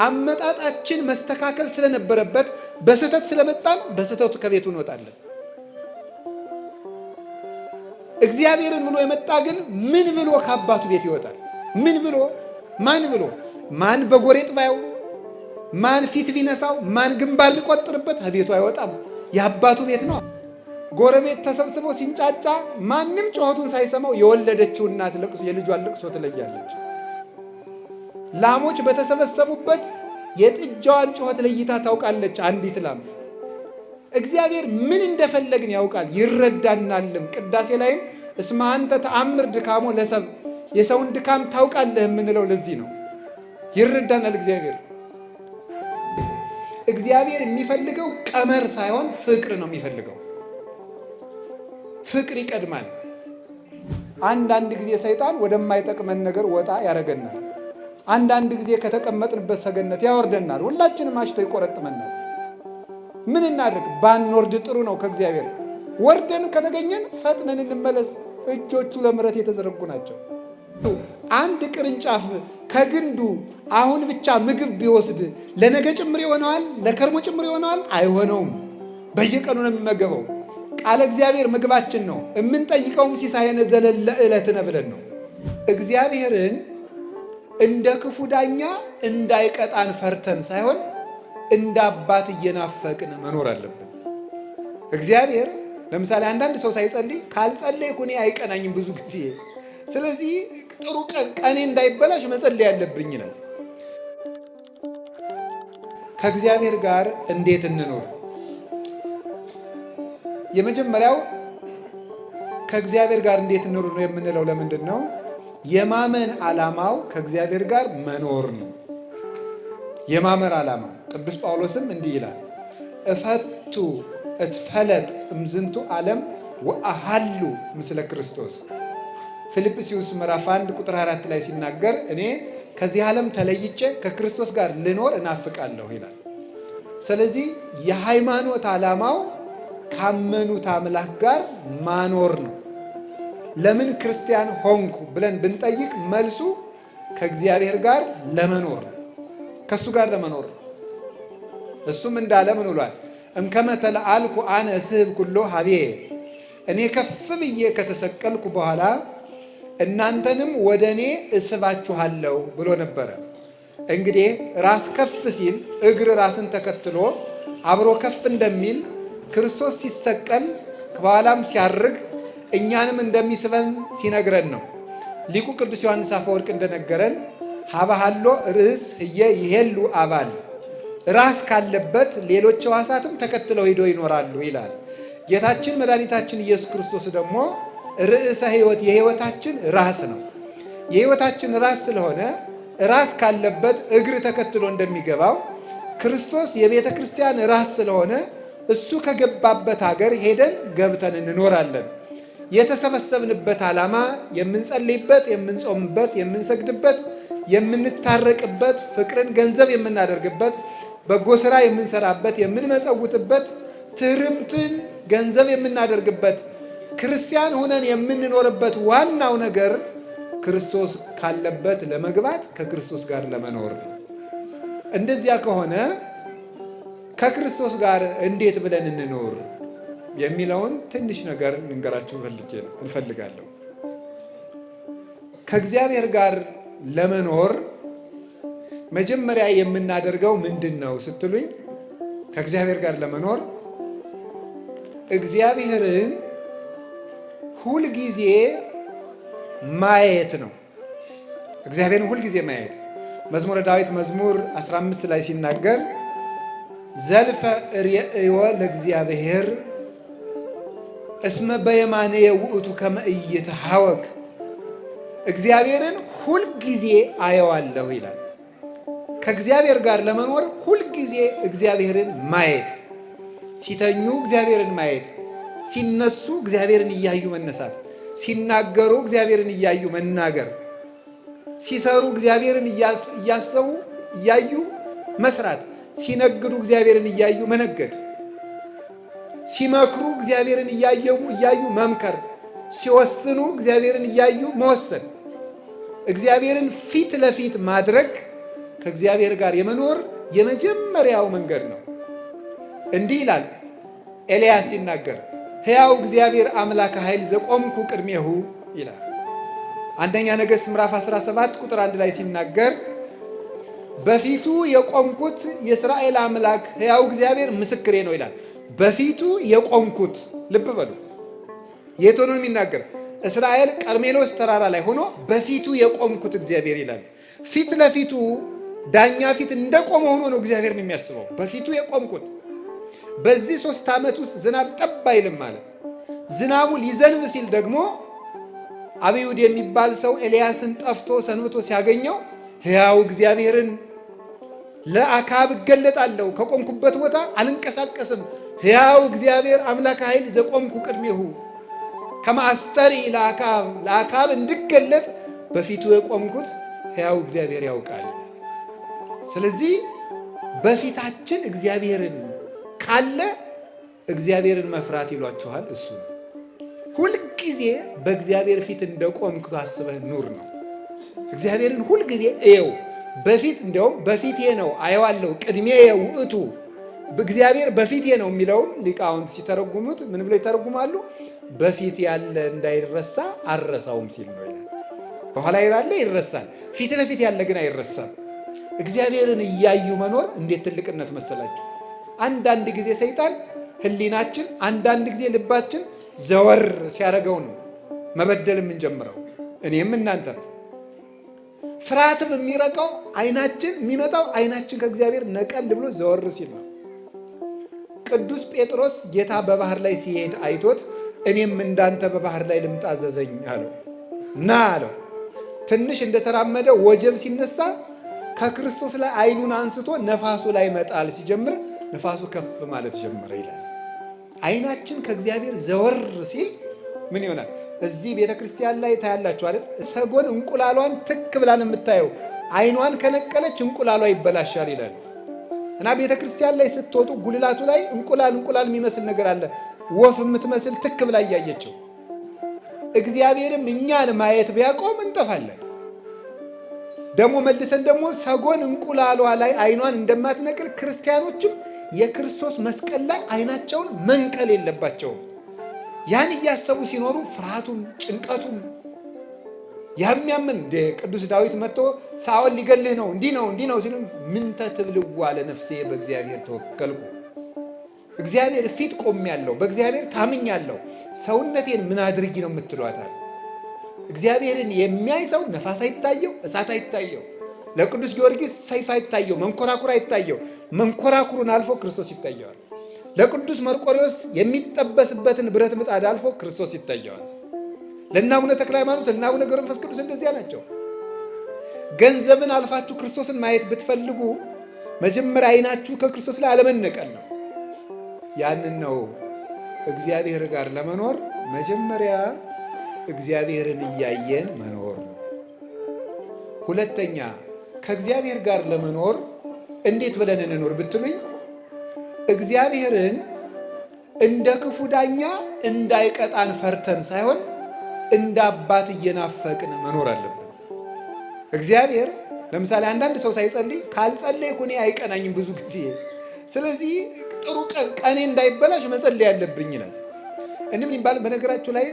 አመጣጣችን መስተካከል ስለነበረበት በስህተት ስለመጣን በስህተቱ ከቤቱ እንወጣለን። እግዚአብሔርን ብሎ የመጣ ግን ምን ብሎ ከአባቱ ቤት ይወጣል? ምን ብሎ? ማን ብሎ? ማን በጎሬጥ ባየው? ማን ፊት ቢነሳው? ማን ግንባር ቢቆጥርበት ከቤቱ አይወጣም። የአባቱ ቤት ነው። ጎረቤት ተሰብስቦ ሲንጫጫ ማንም ጩኸቱን ሳይሰማው የወለደችው እናት የልጇን ልቅሶ ትለያለች። ላሞች በተሰበሰቡበት የጥጃዋን ጩኸት ለይታ ታውቃለች አንዲት ላም። እግዚአብሔር ምን እንደፈለግን ያውቃል ይረዳናልም። ቅዳሴ ላይም እስመ አንተ ተአምር ድካሞ ለሰብ፣ የሰውን ድካም ታውቃለህ የምንለው ለዚህ ነው። ይረዳናል እግዚአብሔር። እግዚአብሔር የሚፈልገው ቀመር ሳይሆን ፍቅር ነው የሚፈልገው። ፍቅር ይቀድማል። አንዳንድ ጊዜ ሰይጣን ወደማይጠቅመን ነገር ወጣ ያደርገናል። አንዳንድ ጊዜ ከተቀመጥንበት ሰገነት ያወርደናል። ሁላችንም አሽቶ ይቆረጥመናል። ምን እናድርግ? ባንወርድ ጥሩ ነው ከእግዚአብሔር። ወርደን ከተገኘን ፈጥነን እንመለስ። እጆቹ ለምሕረት የተዘረጉ ናቸው። አንድ ቅርንጫፍ ከግንዱ አሁን ብቻ ምግብ ቢወስድ ለነገ ጭምር ይሆነዋል? ለከርሞ ጭምር ይሆነዋል? አይሆነውም። በየቀኑ ነው የሚመገበው። ቃለ እግዚአብሔር ምግባችን ነው። የምንጠይቀውም ሲሳየነ ዘለለ ዕለትነ ብለን ነው። እግዚአብሔርን እንደ ክፉ ዳኛ እንዳይቀጣን ፈርተን ሳይሆን እንደ አባት እየናፈቅን መኖር አለብን። እግዚአብሔር ለምሳሌ አንዳንድ ሰው ሳይጸልይ ካልጸለይኩ እኔ አይቀናኝም ብዙ ጊዜ፣ ስለዚህ ጥሩ ቀኔ እንዳይበላሽ መጸለይ ያለብኝ ይላል። ከእግዚአብሔር ጋር እንዴት እንኖር? የመጀመሪያው ከእግዚአብሔር ጋር እንዴት እንኖር ነው የምንለው። ለምንድን ነው? የማመን ዓላማው ከእግዚአብሔር ጋር መኖር ነው። የማመን ዓላማ ቅዱስ ጳውሎስም እንዲህ ይላል፣ እፈቱ እትፈለጥ እምዝንቱ ዓለም ወአሃሉ ምስለ ክርስቶስ። ፊልጵስዩስ ምዕራፍ 1 ቁጥር 4 ላይ ሲናገር እኔ ከዚህ ዓለም ተለይቼ ከክርስቶስ ጋር ልኖር እናፍቃለሁ ይላል። ስለዚህ የሃይማኖት ዓላማው ካመኑት አምላክ ጋር ማኖር ነው። ለምን ክርስቲያን ሆንኩ ብለን ብንጠይቅ መልሱ ከእግዚአብሔር ጋር ለመኖር ነው። ከእሱ ጋር ለመኖር ነው። እሱም እንዳለ ምን ብሏል? እምከመ ተለአልኩ አነ እስሕብ ኩሎ ሀቤ፣ እኔ ከፍ ብዬ ከተሰቀልኩ በኋላ እናንተንም ወደ እኔ እስባችኋለሁ ብሎ ነበረ። እንግዲህ ራስ ከፍ ሲል እግር ራስን ተከትሎ አብሮ ከፍ እንደሚል ክርስቶስ ሲሰቀል ከኋላም ሲያርግ እኛንም እንደሚስበን ሲነግረን ነው። ሊቁ ቅዱስ ዮሐንስ አፈወርቅ እንደነገረን ሀባሃሎ ርእስ ህየ ይሄሉ አባል፣ ራስ ካለበት ሌሎች ሕዋሳትም ተከትለው ሄዶ ይኖራሉ ይላል። ጌታችን መድኃኒታችን ኢየሱስ ክርስቶስ ደግሞ ርዕሰ ሕይወት፣ የሕይወታችን ራስ ነው። የሕይወታችን ራስ ስለሆነ ራስ ካለበት እግር ተከትሎ እንደሚገባው ክርስቶስ የቤተ ክርስቲያን ራስ ስለሆነ እሱ ከገባበት ሀገር ሄደን ገብተን እንኖራለን። የተሰበሰብንበት ዓላማ የምንጸልይበት፣ የምንጾምበት፣ የምንሰግድበት፣ የምንታረቅበት፣ ፍቅርን ገንዘብ የምናደርግበት፣ በጎ ሥራ የምንሰራበት፣ የምንመጸውትበት፣ ትሕርምትን ገንዘብ የምናደርግበት፣ ክርስቲያን ሆነን የምንኖርበት ዋናው ነገር ክርስቶስ ካለበት ለመግባት ከክርስቶስ ጋር ለመኖር ነው። እንደዚያ ከሆነ ከክርስቶስ ጋር እንዴት ብለን እንኖር የሚለውን ትንሽ ነገር ልንገራችሁ እንፈልጋለሁ። ከእግዚአብሔር ጋር ለመኖር መጀመሪያ የምናደርገው ምንድን ነው ስትሉኝ፣ ከእግዚአብሔር ጋር ለመኖር እግዚአብሔርን ሁልጊዜ ማየት ነው። እግዚአብሔርን ሁልጊዜ ማየት። መዝሙረ ዳዊት መዝሙር 15 ላይ ሲናገር ዘልፈ ርእዮ ለእግዚአብሔር እስመ በየማንየ ውእቱ ከመ ኢይትሐወክ፣ እግዚአብሔርን ሁልጊዜ አየዋለሁ ይላል። ከእግዚአብሔር ጋር ለመኖር ሁልጊዜ እግዚአብሔርን ማየት፣ ሲተኙ እግዚአብሔርን ማየት፣ ሲነሱ እግዚአብሔርን እያዩ መነሳት፣ ሲናገሩ እግዚአብሔርን እያዩ መናገር፣ ሲሰሩ እግዚአብሔርን እያሰቡ እያዩ መስራት፣ ሲነግዱ እግዚአብሔርን እያዩ መነገድ፣ ሲመክሩ እግዚአብሔርን እያዩ መምከር፣ ሲወስኑ እግዚአብሔርን እያዩ መወሰን። እግዚአብሔርን ፊት ለፊት ማድረግ ከእግዚአብሔር ጋር የመኖር የመጀመሪያው መንገድ ነው። እንዲህ ይላል ኤልያስ ሲናገር ሕያው እግዚአብሔር አምላከ ኃይል ዘቆምኩ ቅድሜሁ ይላል። አንደኛ ነገሥት ምዕራፍ 17 ቁጥር 1 ላይ ሲናገር በፊቱ የቆምኩት የእስራኤል አምላክ ሕያው እግዚአብሔር ምስክሬ ነው ይላል። በፊቱ የቆምኩት ልብ በሉ። የት ሆኖ የሚናገር? እስራኤል ቀርሜሎስ ተራራ ላይ ሆኖ በፊቱ የቆምኩት እግዚአብሔር ይላል። ፊት ለፊቱ ዳኛ ፊት እንደቆመ ሆኖ ነው እግዚአብሔርን የሚያስበው። በፊቱ የቆምኩት በዚህ 3 ዓመት ውስጥ ዝናብ ጠብ አይልም ማለት። ዝናቡ ሊዘንብ ሲል ደግሞ አብዩድ የሚባል ሰው ኤልያስን ጠፍቶ ሰንብቶ ሲያገኘው ሕያው እግዚአብሔርን ለአካብ እገለጣለሁ፣ ከቆምኩበት ቦታ አልንቀሳቀስም፣ ሕያው እግዚአብሔር አምላከ ኃይል ዘቆምኩ ቅድሜሁ ከማስተሪ ለአካብ እንድገለጥ በፊቱ የቆምኩት ሕያው እግዚአብሔር ያውቃል። ስለዚህ በፊታችን እግዚአብሔርን ካለ እግዚአብሔርን መፍራት ይሏችኋል። እሱ ነው። ሁልጊዜ በእግዚአብሔር ፊት እንደቆምክ አስበህ ኑር ነው። እግዚአብሔርን ሁልጊዜ እየው። በፊት እንዲያውም በፊቴ ነው አየዋለሁ፣ ቅድሜ ውእቱ እግዚአብሔር በፊቴ ነው የሚለውን ሊቃውንት ሲተረጉሙት ምን ብለው ይተረጉማሉ? በፊት ያለ እንዳይረሳ አረሳውም ሲል ነው ይላል። በኋላ ያለ ይረሳል፣ ፊት ለፊት ያለ ግን አይረሳም። እግዚአብሔርን እያዩ መኖር እንዴት ትልቅነት መሰላችሁ! አንዳንድ ጊዜ ሰይጣን ሕሊናችን፣ አንዳንድ ጊዜ ልባችን ዘወር ሲያደርገው ነው መበደል የምንጀምረው። እኔም እናንተም ፍርሃትም የሚረቀው አይናችን የሚመጣው አይናችን ከእግዚአብሔር ነቀል ብሎ ዘወር ሲል ነው። ቅዱስ ጴጥሮስ ጌታ በባህር ላይ ሲሄድ አይቶት እኔም እንዳንተ በባህር ላይ ልምጣ አዘዘኝ አለው። ና አለው። ትንሽ እንደተራመደ ወጀብ ሲነሳ ከክርስቶስ ላይ አይኑን አንስቶ ነፋሱ ላይ መጣል ሲጀምር ነፋሱ ከፍ ማለት ጀመረ ይላል። አይናችን ከእግዚአብሔር ዘወር ሲል ምን ይሆናል? እዚህ ቤተ ክርስቲያን ላይ ታያላችሁ አይደል? ሰጎን እንቁላሏን ትክ ብላን የምታየው አይኗን ከነቀለች እንቁላሏ ይበላሻል ይላል። እና ቤተ ክርስቲያን ላይ ስትወጡ ጉልላቱ ላይ እንቁላል የሚመስል ነገር አለ። ወፍ የምትመስል ትክ ብላ እያየችው። እግዚአብሔርም እኛን ማየት ቢያቆም እንጠፋለን። ደግሞ መልሰን ደግሞ ሰጎን እንቁላሏ ላይ አይኗን እንደማትነቅል ክርስቲያኖችም የክርስቶስ መስቀል ላይ አይናቸውን መንቀል የለባቸውም። ያን እያሰቡ ሲኖሩ ፍርሃቱም ጭንቀቱም ያምን ቅዱስ ዳዊት መጥቶ ሳኦል ሊገልህ ነው እንዲህ ነው ሲሉ ምንተ ትብልዋ ለነፍሴ በእግዚአብሔር ተወከልኩ፣ እግዚአብሔር ፊት ቆሜያለሁ፣ በእግዚአብሔር ታምኛለሁ፣ ሰውነቴን ምን አድርጊ ነው የምትሏታል? እግዚአብሔርን የሚያይ ሰው ነፋስ አይታየው፣ እሳት አይታየው፣ ለቅዱስ ጊዮርጊስ ሰይፍ አይታየው፣ መንኮራኩር አይታየው። መንኮራኩሩን አልፎ ክርስቶስ ይታየዋል። ለቅዱስ መርቆሬዎስ የሚጠበስበትን ብረት ምጣድ አልፎ ክርስቶስ ይታየዋል። ለእነ አቡነ ተክለ ሃይማኖት፣ ለእነ አቡነ ገብረ መንፈስ ቅዱስ እንደዚያ ናቸው። ገንዘብን አልፋችሁ ክርስቶስን ማየት ብትፈልጉ መጀመሪያ አይናችሁ ከክርስቶስ ላይ አለመነቀል ነው። ያንን ነው እግዚአብሔር ጋር ለመኖር መጀመሪያ እግዚአብሔርን እያየን መኖር ነው። ሁለተኛ ከእግዚአብሔር ጋር ለመኖር እንዴት ብለን እንኖር ብትሉኝ እግዚአብሔርን እንደ ክፉ ዳኛ እንዳይቀጣን ፈርተን ሳይሆን እንደ አባት እየናፈቅን መኖር አለብን። እግዚአብሔር ለምሳሌ አንዳንድ ሰው ሳይጸልይ ካልጸለይኩ እኔ አይቀናኝም ብዙ ጊዜ፣ ስለዚህ ጥሩ ቀኔ እንዳይበላሽ መጸለይ ያለብኝ ይላል። እንምን ይባል? በነገራችሁ ላይ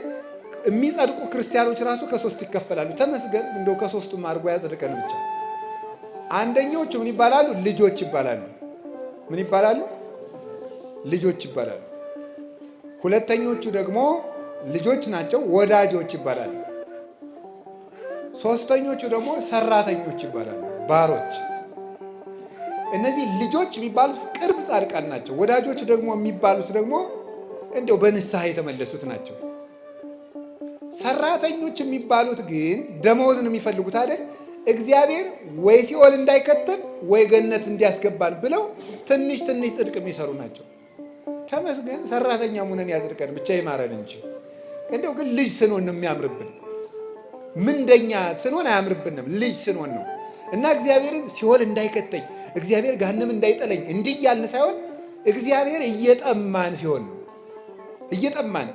የሚጸድቁ ክርስቲያኖች ራሱ ከሶስት ይከፈላሉ። ተመስገን እንደው ከሶስቱም አድርጎ ያጸድቀን ብቻ። አንደኞቹ ምን ይባላሉ? ልጆች ይባላሉ። ምን ይባላሉ? ልጆች ይባላሉ። ሁለተኞቹ ደግሞ ልጆች ናቸው፣ ወዳጆች ይባላሉ። ሶስተኞቹ ደግሞ ሰራተኞች ይባላሉ፣ ባሮች። እነዚህ ልጆች የሚባሉት ቅርብ ጻድቃን ናቸው። ወዳጆች ደግሞ የሚባሉት ደግሞ እንደው በንስሐ የተመለሱት ናቸው። ሰራተኞች የሚባሉት ግን ደመወዝ ነው የሚፈልጉት አይደል? እግዚአብሔር ወይ ሲኦል እንዳይከተን ወይ ገነት እንዲያስገባን ብለው ትንሽ ትንሽ ጽድቅ የሚሰሩ ናቸው። ተመስገን ሰራተኛ ሙነን ያጽድቀን ብቻ ይማረን እንጂ እንደው ግን ልጅ ስንሆን ነው የሚያምርብን። ምንደኛ ስንሆን አያምርብንም፣ ልጅ ስንሆን ነው። እና እግዚአብሔርን ሲኦል እንዳይከተኝ እግዚአብሔር ገሃነም እንዳይጠለኝ እንዲህ ያልን ሳይሆን እግዚአብሔር እየጠማን ሲሆን ነው። እየጠማን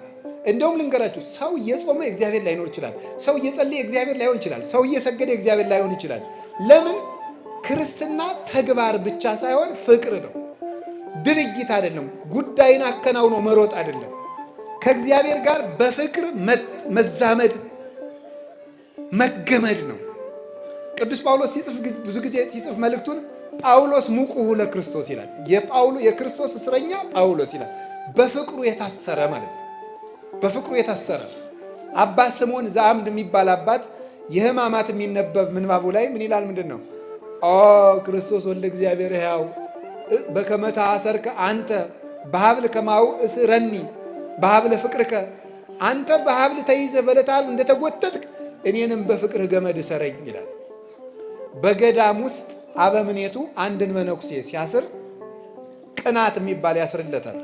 እንደውም ልንገራችሁ፣ ሰው እየጾመ እግዚአብሔር ላይኖር ይችላል። ሰው እየጸለየ እግዚአብሔር ላይሆን ይችላል። ሰው እየሰገደ እግዚአብሔር ላይሆን ይችላል። ለምን? ክርስትና ተግባር ብቻ ሳይሆን ፍቅር ነው። ድርጊት አይደለም። ጉዳይን አከናውኖ መሮጥ አይደለም። ከእግዚአብሔር ጋር በፍቅር መዛመድ መገመድ ነው። ቅዱስ ጳውሎስ ሲጽፍ ብዙ ጊዜ ሲጽፍ መልእክቱን ጳውሎስ ሙቁሁ ለክርስቶስ ይላል። የክርስቶስ እስረኛ ጳውሎስ ይላል። በፍቅሩ የታሰረ ማለት ነው። በፍቅሩ የታሰረ አባ ስምዖን ዘአምድ የሚባል አባት የሕማማት የሚነበብ ምንባቡ ላይ ምን ይላል? ምንድን ነው? ኦ ክርስቶስ ወልደ እግዚአብሔር ሕያው በከመ ተአሰርከ አንተ በሀብል ከማሁ እስረኒ በሀብል ፍቅርከ፣ አንተ በሀብል ተይዘህ በለታል እንደተጎተትክ እኔንም በፍቅርህ ገመድ እሰረኝ ይላል። በገዳም ውስጥ አበምኔቱ አንድን መነኩሴ ሲያስር ቅናት የሚባል ያስርለታል።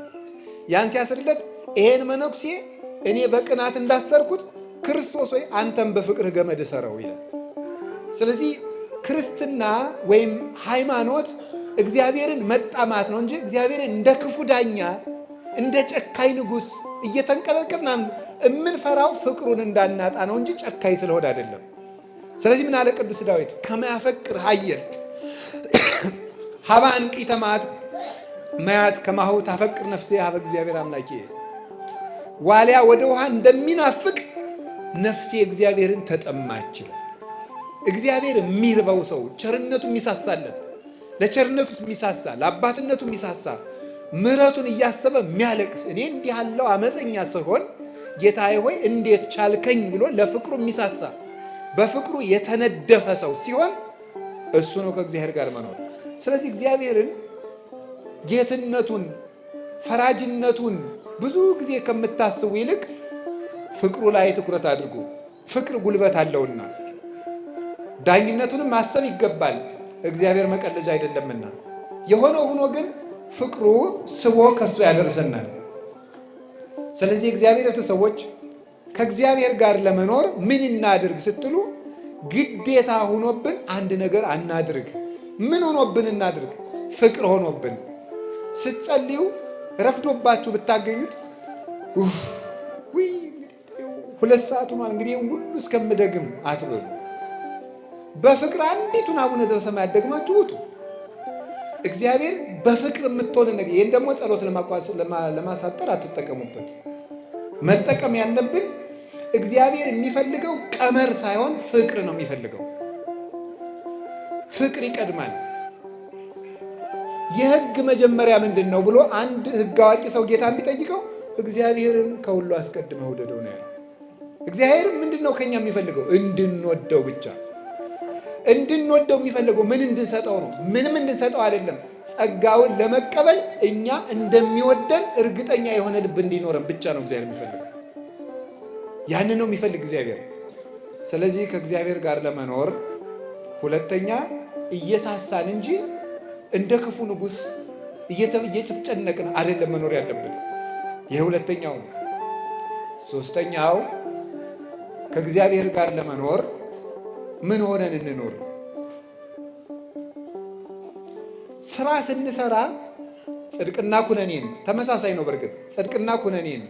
ያን ሲያስርለት ይሄን መነኩሴ እኔ በቅናት እንዳሰርኩት ክርስቶስ ወይ አንተም በፍቅርህ ገመድ እሰረው ይላል። ስለዚህ ክርስትና ወይም ሃይማኖት እግዚአብሔርን መጣማት ነው እንጂ እግዚአብሔርን እንደ ክፉ ዳኛ እንደ ጨካኝ ንጉሥ እየተንቀለቀልን የምንፈራው ፍቅሩን እንዳናጣ ነው እንጂ ጨካኝ ስለሆነ አይደለም። ስለዚህ ምን አለ ቅዱስ ዳዊት? ከመ ያፈቅር ሀየል ሀበ አንቂተ መዓት መያት ከማሁ ታፈቅር ነፍሴ ሀበ እግዚአብሔር አምላኬ። ዋልያ ወደ ውሃ እንደሚናፍቅ ነፍሴ እግዚአብሔርን ተጠማች ይላል። እግዚአብሔር የሚርበው ሰው ቸርነቱ የሚሳሳለት፣ ለቸርነቱ የሚሳሳ፣ ለአባትነቱ የሚሳሳ፣ ምሕረቱን እያሰበ የሚያለቅስ፣ እኔ እንዲህ ያለው አመፀኛ ስሆን ጌታዬ ሆይ እንዴት ቻልከኝ ብሎ ለፍቅሩ የሚሳሳ በፍቅሩ የተነደፈ ሰው ሲሆን እሱ ነው ከእግዚአብሔር ጋር መኖር። ስለዚህ እግዚአብሔርን ጌትነቱን፣ ፈራጅነቱን ብዙ ጊዜ ከምታስቡ ይልቅ ፍቅሩ ላይ ትኩረት አድርጉ። ፍቅር ጉልበት አለውና ዳኝነቱንም ማሰብ ይገባል። እግዚአብሔር መቀለጃ አይደለምና። የሆነው ሆኖ ግን ፍቅሩ ስቦ ከእርሱ ያደርሰናል። ስለዚህ እግዚአብሔር ቤተሰቦች ከእግዚአብሔር ጋር ለመኖር ምን እናድርግ ስትሉ ግዴታ ሆኖብን አንድ ነገር አናድርግ። ምን ሆኖብን እናድርግ? ፍቅር ሆኖብን። ስትጸልዩ ረፍዶባችሁ ብታገኙት ሁለት ሰዓቱ እንግዲህ ሁሉ እስከምደግም አትበሉ። በፍቅር አንዲቱን አቡነ ዘበሰማያት ደግማችሁ ውጡ። እግዚአብሔር በፍቅር የምትሆን ነገር። ይህን ደግሞ ጸሎት ለማሳጠር አትጠቀሙበት። መጠቀም ያለብን እግዚአብሔር የሚፈልገው ቀመር ሳይሆን ፍቅር ነው የሚፈልገው። ፍቅር ይቀድማል። የሕግ መጀመሪያ ምንድን ነው ብሎ አንድ ሕግ አዋቂ ሰው ጌታ የሚጠይቀው እግዚአብሔርን ከሁሉ አስቀድመህ ውደደው ነው ያለው። እግዚአብሔር ምንድን ነው ከኛ የሚፈልገው? እንድንወደው ብቻ። እንድንወደው የሚፈልገው ምን እንድንሰጠው ነው? ምንም እንድንሰጠው አይደለም። ጸጋውን ለመቀበል እኛ እንደሚወደን እርግጠኛ የሆነ ልብ እንዲኖረን ብቻ ነው እግዚአብሔር የሚፈልገው። ያንን ነው የሚፈልግ እግዚአብሔር። ስለዚህ ከእግዚአብሔር ጋር ለመኖር ሁለተኛ እየሳሳን እንጂ እንደ ክፉ ንጉሥ እየተጨነቅን አይደለም መኖር ያለብን። ይህ ሁለተኛው ነው። ሶስተኛው ከእግዚአብሔር ጋር ለመኖር ምን ሆነን እንኖር? ስራ ስንሰራ ጽድቅና ኩነኔን ተመሳሳይ ነው። በርግጥ ጽድቅና ኩነኔን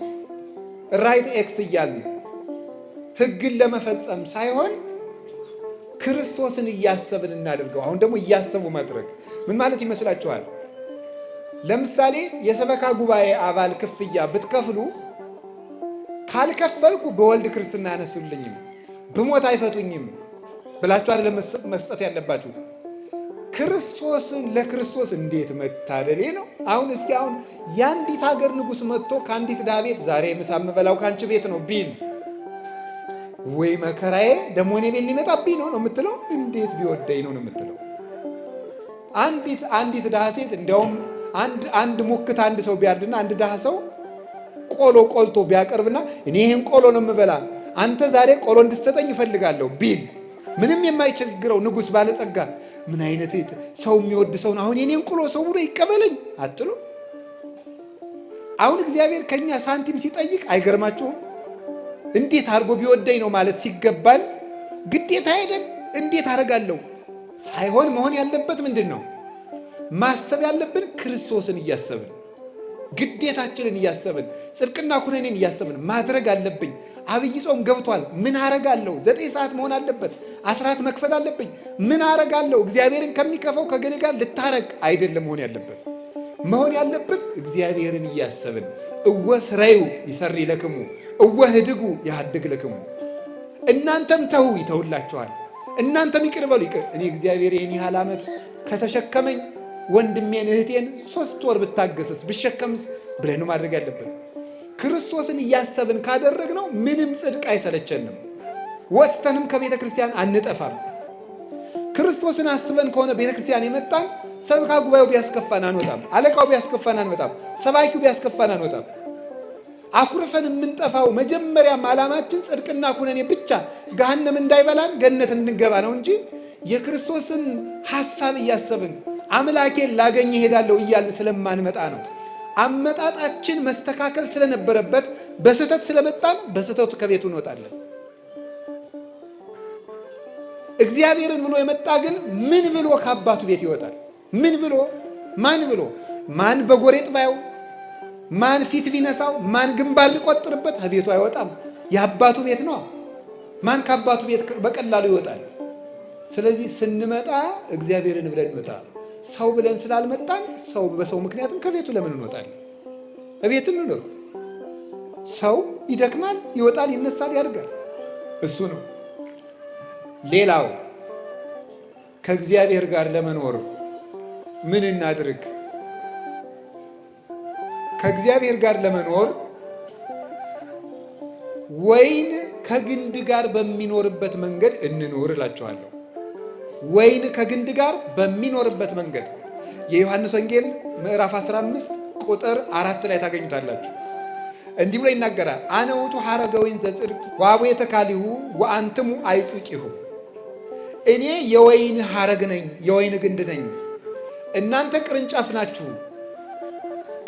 ራይት ኤክስ እያልን ሕግን ለመፈጸም ሳይሆን ክርስቶስን እያሰብን እናድርገው። አሁን ደግሞ እያሰቡ ማድረግ ምን ማለት ይመስላችኋል? ለምሳሌ የሰበካ ጉባኤ አባል ክፍያ ብትከፍሉ ካልከፈልኩ በወልድ ክርስትና ያነሱልኝም ብሞት አይፈቱኝም ብላችሁ አይደለም መስጠት ያለባችሁ። ክርስቶስን ለክርስቶስ እንዴት መታደሌ ነው። አሁን እስኪ አሁን የአንዲት ሀገር ንጉሥ መጥቶ ከአንዲት ድሃ ቤት ዛሬ ምሳ የምበላው ከአንቺ ቤት ነው ቢል ወይ መከራዬ ደግሞ እኔ ቤት ሊመጣብኝ ነው የምትለው? እንዴት ቢወደኝ ነው የምትለው? አንዲት ድሃ ሴት እንዲያውም አንድ ሙክት አንድ ሰው ቢያርድና አንድ ድሃ ሰው ቆሎ ቆልቶ ቢያቀርብና እኔ ይህን ቆሎ ነው የምበላ አንተ ዛሬ ቆሎ እንድትሰጠኝ እፈልጋለሁ ቢል ምንም የማይቸግረው ንጉሥ ባለጸጋ ምን አይነት ሰው የሚወድ ሰው ነው አሁን የኔን ቆሎ ሰው ብሎ ይቀበለኝ አትሉ? አሁን እግዚአብሔር ከኛ ሳንቲም ሲጠይቅ አይገርማችሁም? እንዴት አድርጎ ቢወደኝ ነው ማለት ሲገባል ግዴታ አይደል? እንዴት አደርጋለሁ ሳይሆን መሆን ያለበት ምንድን ነው? ማሰብ ያለብን ክርስቶስን እያሰብን ግዴታችንን እያሰብን ጽድቅና ኩነኔን እያሰብን ማድረግ አለብኝ። አብይ ጾም ገብቷል። ምን አረጋለሁ? 9 ሰዓት መሆን አለበት። አስራት መክፈል አለብኝ። ምን አረጋለሁ? እግዚአብሔርን ከሚከፈው ከገሌ ጋር ልታረቅ አይደለም መሆን ያለበት። መሆን ያለበት እግዚአብሔርን እያሰብን እወ ስራዩ ይሰሪ ለክሙ እወ ህድጉ ያድግ ለክሙ። እናንተም ተው ይተውላችኋል፣ እናንተም ይቅር በሉ ይቅር። እኔ እግዚአብሔር ይህን ያህል ዓመት ከተሸከመኝ ወንድሜን እህቴን 3 ወር ብታገሰስ ብሸከምስ ብለን ማድረግ ያለብን። ክርስቶስን እያሰብን ካደረግነው ምንም ጽድቅ አይሰለቸንም፣ ወጥተንም ከቤተ ክርስቲያን አንጠፋም። ክርስቶስን አስበን ከሆነ ቤተ ክርስቲያን የመጣን ሰብካ ጉባኤው ቢያስከፋን አንወጣም፣ አለቃው ቢያስከፋን አንወጣም፣ ሰባኪው ቢያስከፋን አንወጣም። አኩርፈን የምንጠፋው መጀመሪያም ዓላማችን ጽድቅና ኩነኔ ብቻ ገሃነም እንዳይበላን ገነት እንድንገባ ነው እንጂ የክርስቶስን ሐሳብ እያሰብን አምላኬን ላገኝ እሄዳለሁ እያልን ስለማንመጣ ነው። አመጣጣችን መስተካከል ስለነበረበት በስህተት ስለመጣን በስህተቱ ከቤቱ እንወጣለን። እግዚአብሔርን ብሎ የመጣ ግን ምን ብሎ ከአባቱ ቤት ይወጣል? ምን ብሎ ማን ብሎ ማን በጎሬጥ ባየው ማን ፊት ቢነሳው ማን ግንባር ቢቆጥርበት ከቤቱ አይወጣም። የአባቱ ቤት ነው። ማን ከአባቱ ቤት በቀላሉ ይወጣል? ስለዚህ ስንመጣ እግዚአብሔርን ብለን እንመጣ። ሰው ብለን ስላልመጣን ሰው በሰው ምክንያትም ከቤቱ ለምን እንወጣለን? እቤት እንኑር። ሰው ይደክማል፣ ይወጣል፣ ይነሳል፣ ያድጋል። እሱ ነው። ሌላው ከእግዚአብሔር ጋር ለመኖር ምን እናድርግ? ከእግዚአብሔር ጋር ለመኖር ወይን ከግንድ ጋር በሚኖርበት መንገድ እንኖር እላችኋለሁ። ወይን ከግንድ ጋር በሚኖርበት መንገድ የዮሐንስ ወንጌል ምዕራፍ 15 ቁጥር 4 ላይ ታገኙታላችሁ። እንዲህ ብሎ ይናገራል። አነ ውእቱ ሐረገ ወይን ዘጽድቅ ወአቡየ ተካሊሁ ወአንትሙ አይጹቂሁ። እኔ የወይን ሐረግ ነኝ፣ የወይን ግንድ ነኝ፣ እናንተ ቅርንጫፍ ናችሁ።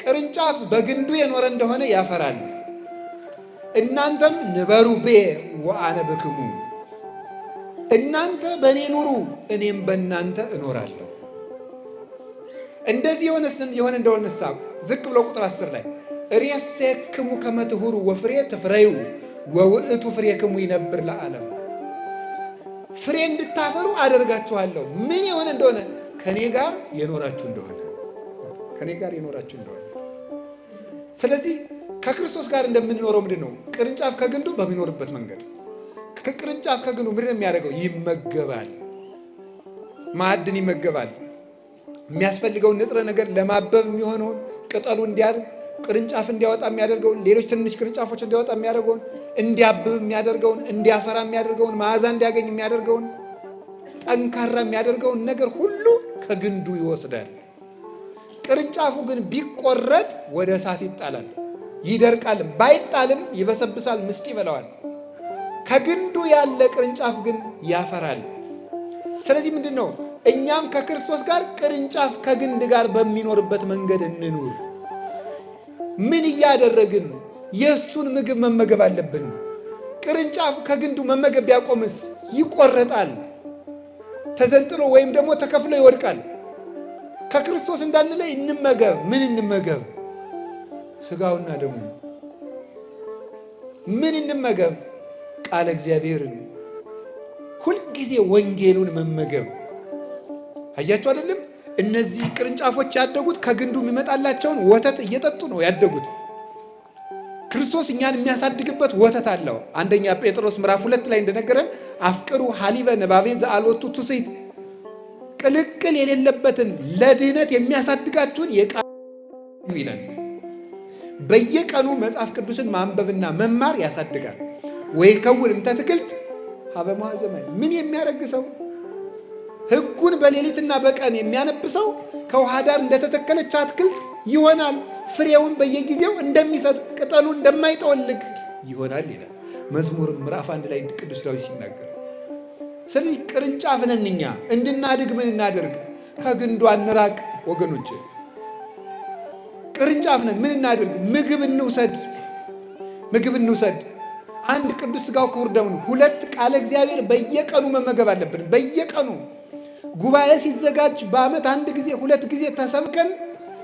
ቅርንጫፍ በግንዱ የኖረ እንደሆነ ያፈራል። እናንተም ንበሩ ብየ ወአነ ብክሙ፣ እናንተ በእኔ ኑሩ እኔም በእናንተ እኖራለሁ። እንደዚህ የሆነ እንደሆነሳ ዝቅ ብሎ ቁጥር 10 ላይ ርእሴክሙ ከመ ትሁሩ ወፍሬ ትፍረዩ ወውእቱ ፍሬክሙ ይነብር ለዓለም። ፍሬ እንድታፈሩ አደርጋችኋለሁ። ምን የሆነ እንደሆነ ከኔ ጋር የኖራችሁ እንደሆነ ከኔ ጋር የኖራችሁ እንደሆነ። ስለዚህ ከክርስቶስ ጋር እንደምንኖረው ምንድን ነው? ቅርንጫፍ ከግንዱ በሚኖርበት መንገድ ከቅርንጫፍ ከግንዱ ምንድን ነው የሚያደርገው? ይመገባል። ማዕድን ይመገባል። የሚያስፈልገውን ንጥረ ነገር ለማበብ የሚሆነውን ቅጠሉ እንዲያድግ ቅርንጫፍ እንዲያወጣ የሚያደርገውን ሌሎች ትንሽ ቅርንጫፎች እንዲያወጣ የሚያደርገውን እንዲያብብ የሚያደርገውን እንዲያፈራ የሚያደርገውን መዓዛ እንዲያገኝ የሚያደርገውን ጠንካራ የሚያደርገውን ነገር ሁሉ ከግንዱ ይወስዳል። ቅርንጫፉ ግን ቢቆረጥ ወደ እሳት ይጣላል፣ ይደርቃል። ባይጣልም ይበሰብሳል፣ ምስጥ ይበላዋል። ከግንዱ ያለ ቅርንጫፍ ግን ያፈራል። ስለዚህ ምንድን ነው? እኛም ከክርስቶስ ጋር ቅርንጫፍ ከግንድ ጋር በሚኖርበት መንገድ እንኑር። ምን እያደረግን? የእሱን ምግብ መመገብ አለብን። ቅርንጫፍ ከግንዱ መመገብ ቢያቆምስ ይቆረጣል፣ ተዘንጥሎ ወይም ደግሞ ተከፍሎ ይወድቃል። ከክርስቶስ እንዳንለይ እንመገብ። ምን እንመገብ? ሥጋውና ደሙ። ምን እንመገብ? ቃለ እግዚአብሔርን፣ ሁልጊዜ ወንጌሉን መመገብ። አያችሁ አይደለም? እነዚህ ቅርንጫፎች ያደጉት ከግንዱ የሚመጣላቸውን ወተት እየጠጡ ነው ያደጉት። ክርስቶስ እኛን የሚያሳድግበት ወተት አለው። አንደኛ ጴጥሮስ ምዕራፍ 2 ላይ እንደነገረን አፍቅሩ ሐሊበ ነባቤ ዘአልወቱ ትስይት፣ ቅልቅል የሌለበትን ለድህነት የሚያሳድጋችሁን የቃል ይላል። በየቀኑ መጽሐፍ ቅዱስን ማንበብና መማር ያሳድጋል። ወይ ከውልም ተትክልት ሀበ ማዘመን ምን የሚያረግሰው ሕጉን በሌሊትና በቀን የሚያነብሰው ከውሃ ዳር እንደተተከለች አትክልት ይሆናል። ፍሬውን በየጊዜው እንደሚሰጥ ቅጠሉ እንደማይጠወልግ ይሆናል ይላል መዝሙር ምዕራፍ 1 ላይ ቅዱስ ዳዊት ሲናገር። ስለዚህ ቅርንጫፍ ነን እኛ። እንድናድግ ምን እናድርግ? ከግንዱ አንራቅ ወገኖች። ቅርንጫፍ ነን። ምን እናድርግ? ምግብ እንውሰድ። ምግብ እንውሰድ። 1 ቅዱስ ሥጋው ክቡር ደሙን፣ 2 ቃለ እግዚአብሔር በየቀኑ መመገብ አለብን። በየቀኑ ጉባኤ ሲዘጋጅ በዓመት 1 ጊዜ 2 ጊዜ ተሰብከን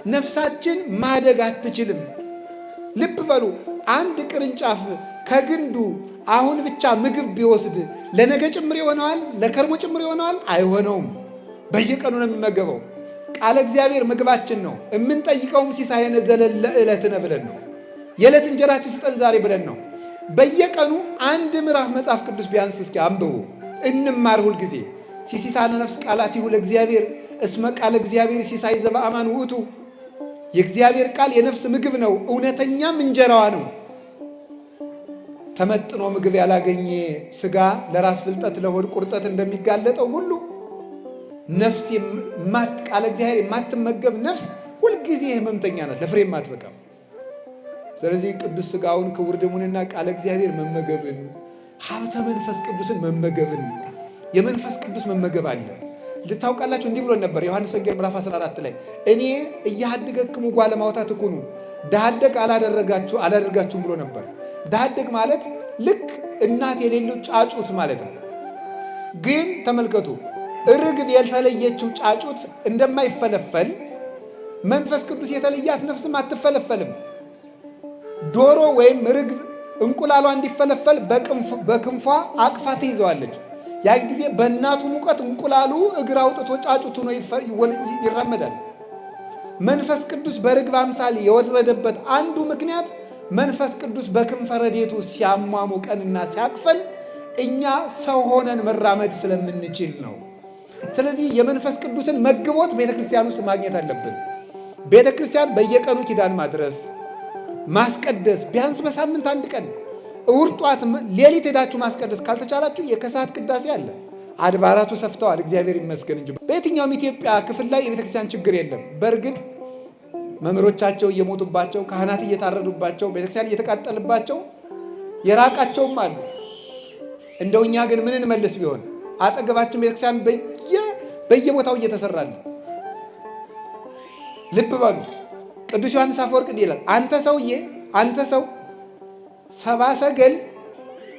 ነፍሳችን ማደግ አትችልም። ልብ በሉ። አንድ ቅርንጫፍ ከግንዱ አሁን ብቻ ምግብ ቢወስድ ለነገ ጭምር ይሆነዋል? ለከርሞ ጭምር ይሆነዋል? አይሆነውም። በየቀኑ ነው የሚመገበው። ቃለ እግዚአብሔር ምግባችን ነው። የምንጠይቀውም ሲሳየነ ዘለለ ዕለትነ ብለን ነው። የዕለት እንጀራችን ስጠን ዛሬ ብለን ነው። በየቀኑ አንድ ምዕራፍ መጽሐፍ ቅዱስ ቢያንስ እስኪ አንብቡ፣ እንማር። ሁልጊዜ ሲሲሳነ ነፍስ ቃላቲሁ ለእግዚአብሔር እስመ ቃለ እግዚአብሔር ሲሳይ ዘበአማን ውእቱ። የእግዚአብሔር ቃል የነፍስ ምግብ ነው፣ እውነተኛም እንጀራዋ ነው። ተመጥኖ ምግብ ያላገኘ ሥጋ ለራስ ፍልጠት ለሆድ ቁርጠት እንደሚጋለጠው ሁሉ ነፍስ ቃለ እግዚአብሔር የማትመገብ ነፍስ ሁልጊዜ ህመምተኛ ናት፣ ለፍሬም አትበቃም። ስለዚህ ቅዱስ ሥጋውን ክቡር ደሙንና ቃለ እግዚአብሔር መመገብን፣ ሀብተ መንፈስ ቅዱስን መመገብን፣ የመንፈስ ቅዱስ መመገብ አለ። ልታውቃላችሁ እንዲህ ብሎ ነበር ዮሐንስ ወንጌል ምዕራፍ 14 ላይ እኔ እያሃድገክሙ ጓለ ማውታት እኩኑ ዳሃደግ አላደርጋችሁም ብሎ ነበር። ዳሃደግ ማለት ልክ እናት የሌለው ጫጩት ማለት ነው። ግን ተመልከቱ፣ ርግብ የተለየችው ጫጩት እንደማይፈለፈል መንፈስ ቅዱስ የተለያት ነፍስም አትፈለፈልም። ዶሮ ወይም ርግብ እንቁላሏ እንዲፈለፈል በክንፏ አቅፋ ትይዘዋለች። ያን ጊዜ በእናቱ ሙቀት እንቁላሉ እግር አውጥቶ ጫጩቱ ነው ይራመዳል። መንፈስ ቅዱስ በርግብ አምሳል የወረደበት አንዱ ምክንያት መንፈስ ቅዱስ በክንፈ ረድኤቱ ሲያሟሙቀንና ሲያቅፈን እኛ ሰው ሆነን መራመድ ስለምንችል ነው። ስለዚህ የመንፈስ ቅዱስን መግቦት ቤተክርስቲያን ውስጥ ማግኘት አለብን። ቤተክርስቲያን በየቀኑ ኪዳን ማድረስ ማስቀደስ፣ ቢያንስ በሳምንት አንድ ቀን እሑድ ጧት ሌሊት ሄዳችሁ ማስቀደስ ካልተቻላችሁ የከሰዓት ቅዳሴ አለ። አድባራቱ ሰፍተዋል፣ እግዚአብሔር ይመስገን እንጂ በየትኛውም ኢትዮጵያ ክፍል ላይ የቤተክርስቲያን ችግር የለም። በእርግጥ መምህሮቻቸው እየሞቱባቸው፣ ካህናት እየታረዱባቸው፣ ቤተክርስቲያን እየተቃጠልባቸው የራቃቸውም አሉ። እንደው እኛ ግን ምን እንመልስ ቢሆን አጠገባችን ቤተክርስቲያን በየቦታው እየተሰራል። ልብ በሉ። ቅዱስ ዮሐንስ አፈወርቅ እንዲህ ይላል፣ አንተ ሰው ሰብአ ሰገል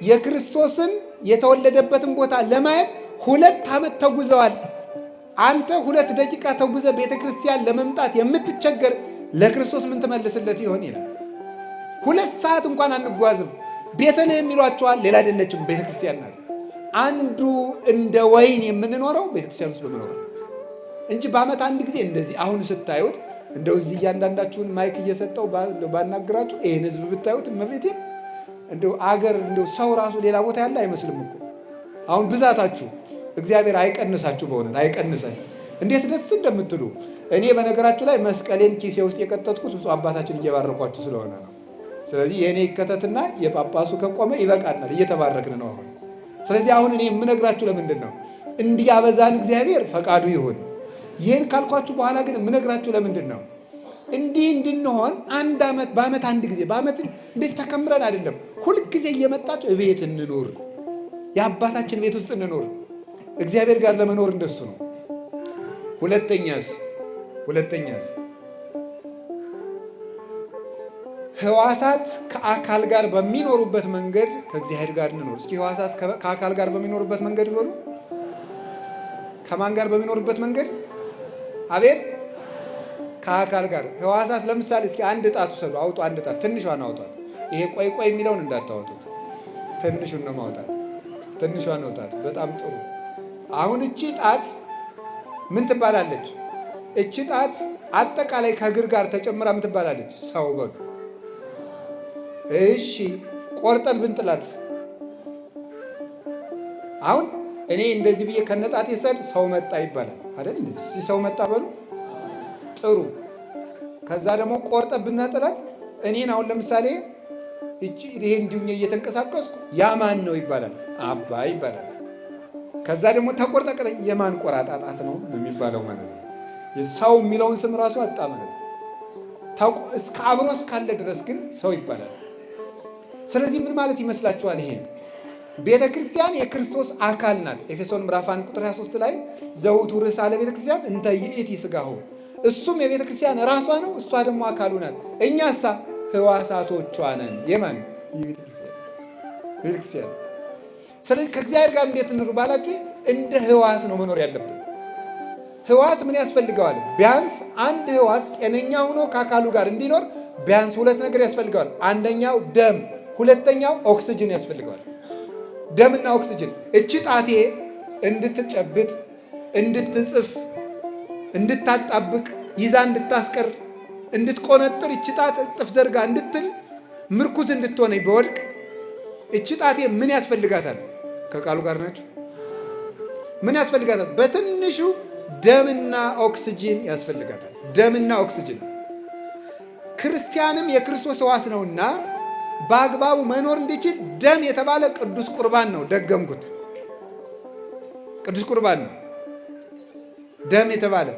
የክርስቶስን የተወለደበትን ቦታ ለማየት 2 ዓመት ተጉዘዋል። አንተ 2 ደቂቃ ተጉዘ ቤተ ክርስቲያን ለመምጣት የምትቸገር ለክርስቶስ ምን ትመልስለት ይሆን ይላል። 2 ሰዓት እንኳን አንጓዝም። ቤተልሔም ይሏቸዋል፣ ሌላ አይደለችም ቤተ ክርስቲያን ናት። አንዱ እንደ ወይን የምንኖረው ቤተ ክርስቲያን ውስጥ በመኖር እንጂ በዓመት አንድ ጊዜ እንደዚህ አሁን ስታዩት እንደው እዚህ እያንዳንዳችሁን ማይክ እየሰጠው ባናግራችሁ ይህን ህዝብ ብታዩት መቤቴ እንደው አገር እንደው ሰው ራሱ ሌላ ቦታ ያለ አይመስልም እኮ። አሁን ብዛታችሁ እግዚአብሔር አይቀንሳችሁ፣ በእውነት አይቀንሰን። እንዴት ደስ እንደምትሉ እኔ በነገራችሁ ላይ መስቀሌን ኪሴ ውስጥ የቀጠጥኩት ብፁዕ አባታችን እየባረኳችሁ ስለሆነ ነው። ስለዚህ የእኔ ይከተትና የጳጳሱ ከቆመ ይበቃናል፣ እየተባረክን ነው አሁን። ስለዚህ አሁን እኔ የምነግራችሁ ለምንድን ነው? እንዲያበዛን እግዚአብሔር ፈቃዱ ይሁን። ይህን ካልኳችሁ በኋላ ግን የምነግራችሁ ለምንድን ነው? እንዲህ እንድንሆን በዓመት አንድ ጊዜ በዓመት እንደዚህ ተከምረን አይደለም፣ ሁልጊዜ እየመጣችሁ እቤት እንኑር፣ የአባታችን ቤት ውስጥ እንኑር። እግዚአብሔር ጋር ለመኖር እንደሱ ነው። ሁለተኛስ ሕዋሳት ከአካል ጋር በሚኖሩበት መንገድ ከእግዚአብሔር ጋር እንኖር። እስኪ ሕዋሳት ከአካል ጋር በሚኖሩበት መንገድ ይኖሩ። ከማን ጋር በሚኖሩበት መንገድ? አቤት፣ ከአካል ጋር። ሕዋሳት ለምሳሌ እስኪ አንድ ጣት ውሰዱ፣ አውጡ። አንድ ጣት ትንሿን አውጧት። ይሄ ቆይ የሚለውን እንዳታወጡት፣ ትንሹን ነው ማውጣት። ትንሿን አውጣት። በጣም ጥሩ። አሁን እቺ ጣት ምን ትባላለች? እቺ ጣት አጠቃላይ ከእግር ጋር ተጨምራ ምን ትባላለች? ሰው በሉ። እሺ ቆርጠን ብንጥላት አሁን እኔ እንደዚህ ብዬ ከነጣቴ ሰል ሰው መጣ ይባላል አይደል? እስቲ ሰው መጣ በሉ። ጥሩ። ከዛ ደግሞ ቆርጠን ብናጥላት እኔን አሁን ለምሳሌ ይሄ እንዲሁ እየተንቀሳቀስኩ ያማን ነው ይባላል፣ አባ ይባላል። ከዛ ደግሞ ተቆርጠቀለ የማን ቆራጣጣት ነው የሚባለው ማለት ነው። ሰው የሚለውን ስም ራሱ አጣ ማለት ነው። እስከ አብሮ እስካለ ድረስ ግን ሰው ይባላል። ስለዚህ ምን ማለት ይመስላችኋል? ይሄ ቤተ ክርስቲያን የክርስቶስ አካል ናት። ኤፌሶን ምዕራፍ 1 ቁጥር 23 ላይ ዘውቱ ርዕሰ ለቤተ ክርስቲያን እንተ ይእቲ ሥጋሁ፣ እሱም የቤተ ክርስቲያን ራሷ ነው፣ እሷ ደግሞ አካሉ ናት። እኛሳ ሕዋሳቶቿ ነን። የማን? የቤተ ክርስቲያን። ስለዚህ ከእግዚአብሔር ጋር እንዴት እንኑር ባላችሁ እንደ ሕዋስ ነው መኖር ያለብን። ህዋስ ምን ያስፈልገዋል? ቢያንስ አንድ ህዋስ ጤነኛ ሆኖ ከአካሉ ጋር እንዲኖር ቢያንስ ሁለት ነገር ያስፈልገዋል። አንደኛው ደም፣ ሁለተኛው ኦክስጅን ያስፈልገዋል። ደምና ኦክስጅን። እቺ ጣቴ እንድትጨብጥ፣ እንድትጽፍ፣ እንድታጣብቅ፣ ይዛ እንድታስቀር፣ እንድትቆነጥር፣ እቺ ጣት እጥፍ ዘርጋ እንድትል፣ ምርኩዝ እንድትሆነኝ በወድቅ እቺ ጣቴ ምን ያስፈልጋታል? ከቃሉ ጋር ናቸው። ምን ያስፈልጋታል? በትንሹ ደምና ኦክስጅን ያስፈልጋታል። ደምና ኦክስጅን። ክርስቲያንም የክርስቶስ ሕዋስ ነውና በአግባቡ መኖር እንዲችል ደም የተባለ ቅዱስ ቁርባን ነው። ደገምኩት፣ ቅዱስ ቁርባን ነው ደም የተባለ።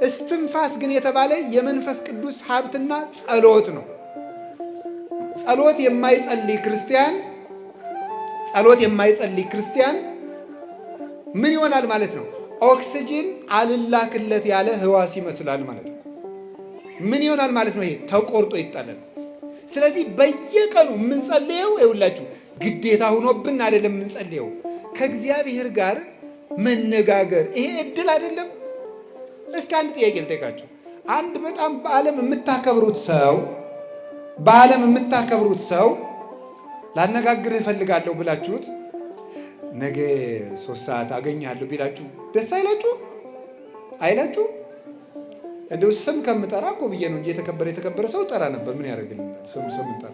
እስትንፋስ ግን የተባለ የመንፈስ ቅዱስ ሀብትና ጸሎት ነው። ጸሎት የማይጸልይ ክርስቲያን ምን ይሆናል ማለት ነው? ኦክስጅን አልላክለት ያለ ህዋስ ይመስላል ማለት ነው። ምን ይሆናል ማለት ነው? ይሄ ተቆርጦ ይጣላል። ስለዚህ በየቀኑ የምንጸልየው ይኸውላችሁ ግዴታ ሆኖብን አይደለም የምንጸልየው፣ ከእግዚአብሔር ጋር መነጋገር። ይሄ እድል አይደለም? እስኪ አንድ ጥያቄ ልጠይቃችሁ። አንድ በጣም በዓለም የምታከብሩት ሰው ላነጋግርህ እፈልጋለሁ ብላችሁት ነገ 3 ሰዓት አገኛለሁ ቢላችሁ ደስ አይላችሁ? እንደው ስም ከምጠራ እኮ ብዬ ነው እንጂ የተከበረ ሰው ጠራ ነበር። ምን ያደርግልኛል? ስም ጠራ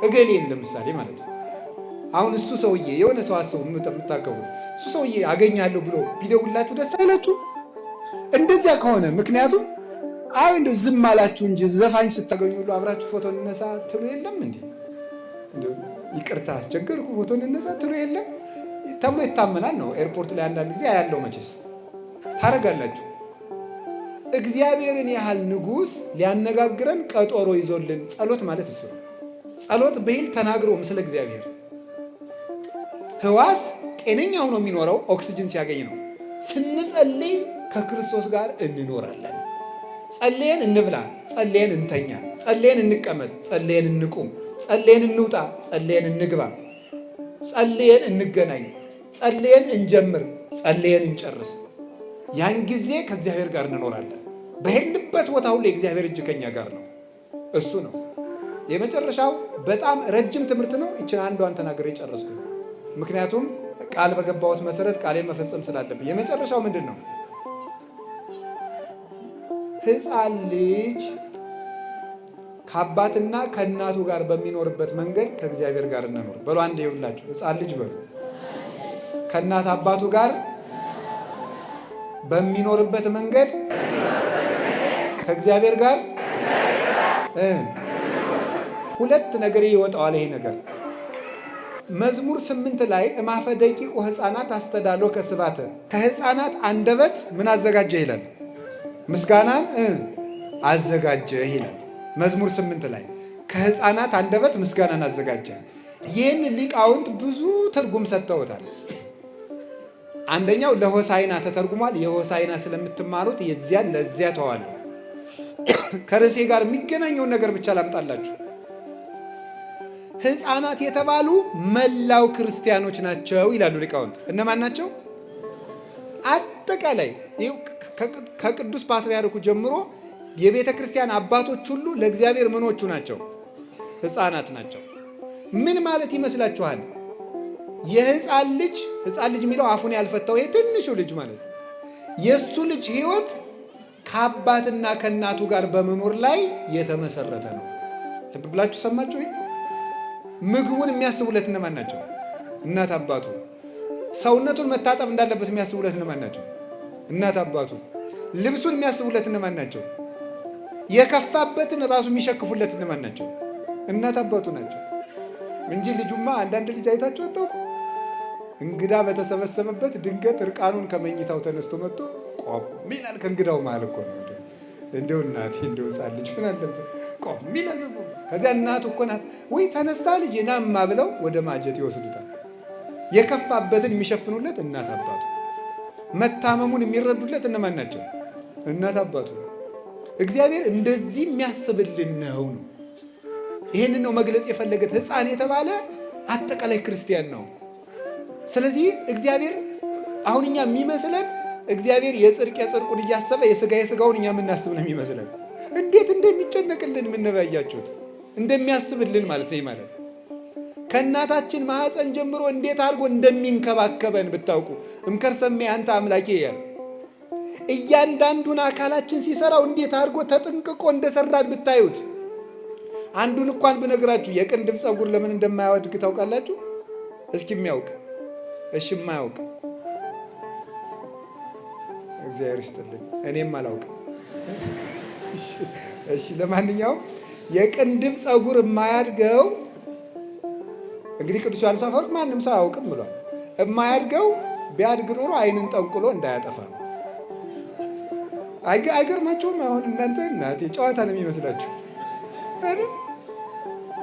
እገሌን ለምሳሌ ማለት ነው። አሁን እሱ ሰውዬ የሆነ ሰው አሰቡ የምታከብሩት እሱ ሰውዬ አገኛለሁ ብሎ ቢደውላችሁ ደስ አይላችሁ? እንደዚያ ከሆነ ምክንያቱም እንደው ዝም አላችሁ እንጂ ዘፋኝ ስታገኙ ሁሉ አብራችሁ ፎቶ እንነሳ ትሉ የለም እንዴ? ይቅርታ አስቸገርኩ ፎቶ እንነሳ ትሉ የለም ተብሎ ይታመናል ነው። ኤርፖርት ላይ አንዳንድ ጊዜ ያለው መቼስ ታረጋላችሁ። እግዚአብሔርን ያህል ንጉሥ ሊያነጋግረን ቀጠሮ ይዞልን ጸሎት ማለት እሱ ነው። ጸሎት በይል ተናግሮ ምስለ እግዚአብሔር። ህዋስ ጤነኛ ሆኖ የሚኖረው ኦክስጅን ሲያገኝ ነው። ስንጸልይ ከክርስቶስ ጋር እንኖራለን። ጸልየን እንብላ፣ ጸልየን እንተኛ፣ ጸልየን እንቀመጥ፣ ጸልየን እንቁም፣ ጸልየን እንውጣ፣ ጸልየን እንግባ፣ ጸልየን እንገናኝ፣ ጸልየን እንጀምር፣ ጸልየን እንጨርስ። ያን ጊዜ ከእግዚአብሔር ጋር እንኖራለን። በሄድንበት ቦታ ሁሉ የእግዚአብሔር እጅ ከኛ ጋር ነው። እሱ ነው የመጨረሻው። በጣም ረጅም ትምህርት ነው። ይችን አንዷን ተናግሬ ጨረስኩ። ምክንያቱም ቃል በገባሁት መሰረት ቃሌን መፈጸም ስላለብኝ። የመጨረሻው ምንድን ነው? ሕፃን ልጅ ከአባትና ከእናቱ ጋር በሚኖርበት መንገድ ከእግዚአብሔር ጋር እንኖር በሉ። አንዴ ይውላችሁ ሕፃን ልጅ በሉ ከእናት አባቱ ጋር በሚኖርበት መንገድ ከእግዚአብሔር ጋር ሁለት ነገር ይወጣዋል። ይሄ ነገር መዝሙር 8 ላይ እማፈ ደቂቁ ሕፃናት አስተዳሎ ከስባተ ከሕፃናት አንደበት ምን አዘጋጀ ይላል? ምስጋናን አዘጋጀ ይላል። መዝሙር 8 ላይ ከሕፃናት አንደበት ምስጋናን አዘጋጀ። ይህን ሊቃውንት ብዙ ትርጉም ሰጥተውታል። አንደኛው ለሆሳይና ተተርጉሟል። የሆሳይና ስለምትማሩት የዚያን ለዚያ ተዋለሁ። ከርዕሴ ጋር የሚገናኘውን ነገር ብቻ ላምጣላችሁ። ሕፃናት የተባሉ መላው ክርስቲያኖች ናቸው ይላሉ ሊቃውንት። እነማን ናቸው? አጠቃላይ ከቅዱስ ፓትርያርኩ ጀምሮ የቤተ ክርስቲያን አባቶች ሁሉ ለእግዚአብሔር ምኖቹ ናቸው? ሕፃናት ናቸው። ምን ማለት ይመስላችኋል? የሕፃን ልጅ የሚለው አፉን ያልፈታው ይሄ ትንሹ ልጅ ማለት ነው። የእሱ ልጅ ሕይወት ከአባትና ከእናቱ ጋር በመኖር ላይ የተመሰረተ ነው። ልብ ብላችሁ ሰማችሁ? ምግቡን የሚያስቡለት እነማን ናቸው? እናት አባቱ። ሰውነቱን መታጠብ እንዳለበት የሚያስቡለት እነማን ናቸው? እናት አባቱ። ልብሱን የሚያስቡለት እነማን ናቸው? የከፋበትን ራሱ የሚሸክፉለት እነማን ናቸው? እናት አባቱ ናቸው እንጂ ልጁማ አንዳንድ ልጅ አይታችሁ አታውቁ? እንግዳ በተሰበሰበበት ድንገት እርቃኑን ከመኝታው ተነስቶ መጥቶ ቆም ይላል። ከእንግዳው መሃል እኮ ነው። እንደው እናቴ እንደው ሕፃን ልጅ ምን አለበት ቆም ይላል። ከዚያ እናቱ እኮ ናት ወይ ተነሳ ልጅ ናማ ብለው ወደ ማጀት ይወስዱታል። የከፋበትን የሚሸፍኑለት እናት አባቱ፣ መታመሙን የሚረዱለት እነማን ናቸው? እናት አባቱ። እግዚአብሔር እንደዚህ የሚያስብልን ነው። ይህንን ነው መግለጽ የፈለገት። ሕፃን የተባለ አጠቃላይ ክርስቲያን ነው። ስለዚህ እግዚአብሔር አሁን እኛ የሚመስለን እግዚአብሔር የጽድቁን እያሰበ የሥጋውን እኛ የምናስብ ነው የሚመስለን። እንዴት እንደሚጨነቅልን የምንበያችሁት እንደሚያስብልን ማለት ነው። ማለት ከእናታችን ማኅፀን ጀምሮ እንዴት አድርጎ እንደሚንከባከበን ብታውቁ። እምከርሰሜ አንተ አምላኬ ያለ እያንዳንዱን አካላችን ሲሰራው እንዴት አድርጎ ተጠንቅቆ እንደሰራን ብታዩት። አንዱን እንኳን ብነግራችሁ የቅንድብ ፀጉር ለምን እንደማያወድግ ታውቃላችሁ? እስኪ የሚያውቅ እሺ፣ የማያውቅ እግዚአብሔር ይስጥልኝ፣ እኔም አላውቅም። እሺ፣ ለማንኛውም የቅንድብ ፀጉር የማያድገው እንግዲህ ቅዱስ ዮሐንስ አፈወርቅ ማንም ሰው አያውቅም ብሏል። የማያድገው ቢያድግ ኖሮ ዓይንን ጠንቁሎ እንዳያጠፋ ነው። አይገርማችሁም? አሁን እናንተ እናቴ ጨዋታ ነው የሚመስላችሁ አይደል?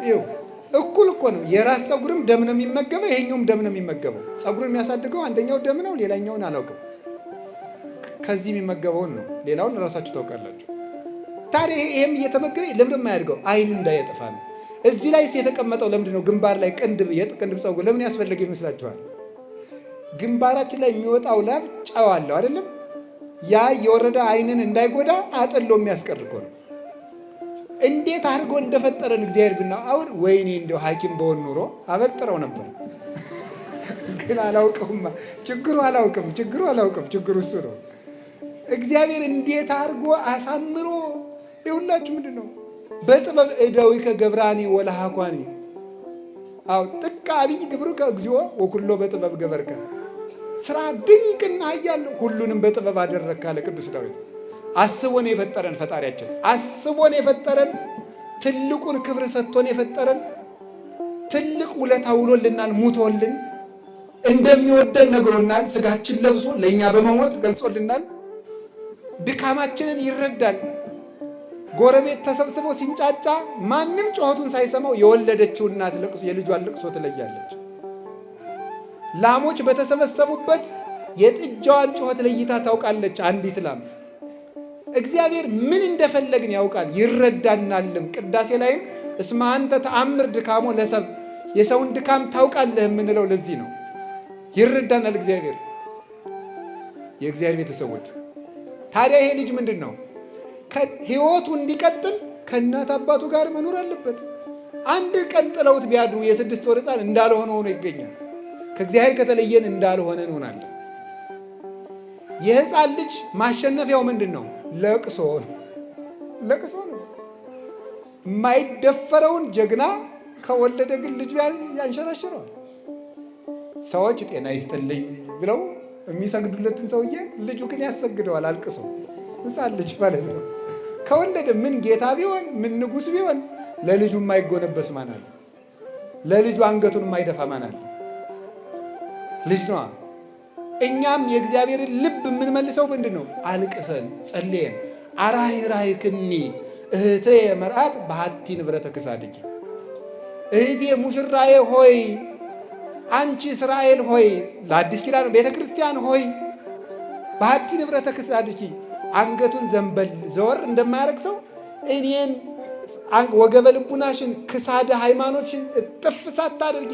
ይኸው እኩል እኮ ነው። የራስ ፀጉርም ደም ነው የሚመገበው፣ ይሄኛውም ደም ነው የሚመገበው። ፀጉርን የሚያሳድገው አንደኛው ደም ነው፣ ሌላኛውን አላውቅም። ከዚህ የሚመገበውን ነው፣ ሌላውን ራሳችሁ ታውቃላችሁ። ታዲያ ይሄም እየተመገበ ለምን የማያድገው? ዓይን እንዳያጠፋ ነው። እዚህ ላይ የተቀመጠው ለምንድን ነው? ግንባር ላይ የቅንድብ ፀጉር ለምን ያስፈለገ ይመስላችኋል? ግንባራችን ላይ የሚወጣው ላብ ጨው አለው አይደለም? ያ የወረደ ዓይንን እንዳይጎዳ አጥሎ የሚያስቀር እኮ ነው። እንዴት አድርጎ እንደፈጠረን እግዚአብሔር ብና አሁን ወይኔ እንደው ሐኪም በሆን ኑሮ አበጥረው ነበር። ግን አላውቅም። ችግሩ እሱ ነው። እግዚአብሔር እንዴት አድርጎ አሳምሮ ይሁላችሁ። ምንድን ነው በጥበብ እደዊከ ገብራኒ ወለሃኳኒ። አዎ ጥቀ አብይ ግብርከ እግዚኦ ወኩሎ በጥበብ ገበርከ። ስራ ድንቅና ኃያል ሁሉንም በጥበብ አደረግክ አለ ቅዱስ ዳዊት። አስቦን የፈጠረን ፈጣሪያችን አስቦን የፈጠረን ትልቁን ክብር ሰጥቶን የፈጠረን ትልቅ ውለታ ውሎልናል። ሙቶልን እንደሚወደን ነግሮናል። ስጋችን ለብሶ ለእኛ በመሞት ገልጾልናል። ድካማችንን ይረዳል። ጎረቤት ተሰብስቦ ሲንጫጫ ማንም ጩኸቱን ሳይሰማው የወለደችው እናት የልጇን ልቅሶ ትለያለች። ላሞች በተሰበሰቡበት የጥጃዋን ጩኸት ለይታ ታውቃለች አንዲት ላም። እግዚአብሔር ምን እንደፈለግን ያውቃል፣ ይረዳናልም። ቅዳሴ ላይም እስመ አንተ ተአምር ድካሞ ለሰብ፣ የሰውን ድካም ታውቃለህ የምንለው ለዚህ ነው። ይረዳናል እግዚአብሔር። የእግዚአብሔር ቤተሰቦች ታዲያ ይሄ ልጅ ምንድን ነው? ሕይወቱ እንዲቀጥል ከእናት አባቱ ጋር መኖር አለበት። አንድ ቀን ጥለውት ቢያድሩ የ6 ወር ሕፃን እንዳልሆነ ሆኖ ይገኛል። ከእግዚአብሔር ከተለየን እንዳልሆነ እንሆናለን። የሕፃን ልጅ ማሸነፊያው ምንድን ነው? ለቅሶ ነው። የማይደፈረውን ጀግና ከወለደ ግን ልጁ ያንሸራሽረዋል። ሰዎች ጤና ይስጥልኝ ብለው የሚሰግዱለትን ሰውዬ ልጁ ግን ያሰግደዋል አልቅሶ። ሕፃን ልጅ ማለት ነው። ከወለደ ምን ጌታ ቢሆን ምን ንጉሥ ቢሆን ለልጁ የማይጎነበስ ማን አለ? ለልጁ አንገቱን የማይደፋ ማን አለ? ልጅ ነዋ። እኛም የእግዚአብሔርን ልብ የምንመልሰው ምንድን ነው? አልቅሰን ጸልየን አራይ ክኒ እህቴ መርአት በሀቲ ንብረተ ክሳድኪ፣ እህቴ ሙሽራዬ ሆይ፣ አንቺ እስራኤል ሆይ፣ ለአዲስ ኪዳን ቤተ ክርስቲያን ሆይ፣ በሀቲ ንብረተ ክሳድኪ፣ አንገቱን ዘንበል ዘወር እንደማያደርግ ሰው እኔን ወገበ ልቡናሽን ክሳደ ሃይማኖትሽን እጥፍ ሳታደርጊ